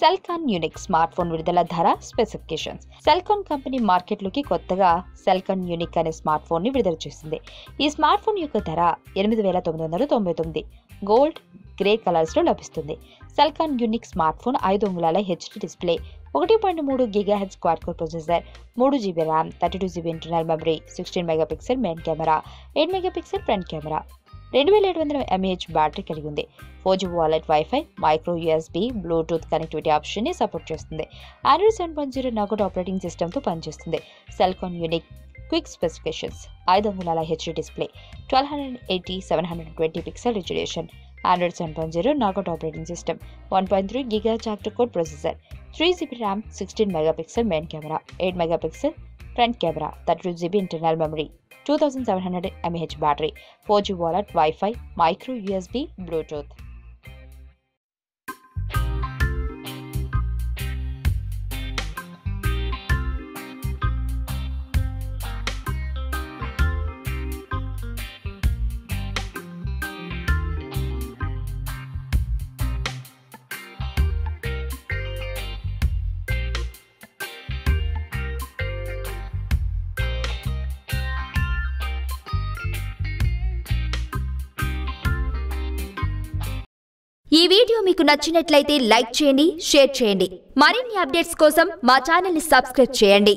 Celkon Uniq smart phone విడుదల ధర specifications. Celkon company మార్కెట్లోకి కొత్తగా Celkon Uniq అనే స్మార్ట్ ఫోన్ ని విడుదల చేసింది. ఈ స్మార్ట్ ఫోన్ యొక్క ధర 8,999 గోల్డ్, గ్రే కలర్స్ లో లభిస్తుంది. Celkon Uniq స్మార్ట్ ఫోన్ 5 అంగుళాల HD display, 1.3 GHz quad core processor, 3 GB RAM, 32 GB internal memory, 16 megapixel main camera, 8 megapixel front camera, 2700 mAh battery కలిగి ఉంది. 4G VoLTE, wifi, micro USB, Bluetooth connectivity option ని support చేస్తుంది. Android 7.0 Nougat operating system తో పనిచేస్తుంది. Celkon Uniq quick specifications: 5 అంగుళాల HD display, 1280x720 pixel resolution, Android 7.0 Nougat operating system, 1.3 GHz quad core processor, 3 GB RAM, 16 megapixel main camera, 8 megapixel front camera, 32 GB internal memory, 2700 mAh battery, 4G VoLTE, wifi, micro USB, Bluetooth. ఈ video మీకు నచ్చినట్లయితే like చేయండి, share చేయండి. మరిన్ని updates కోసం మా channel ని subscribe చేయండి.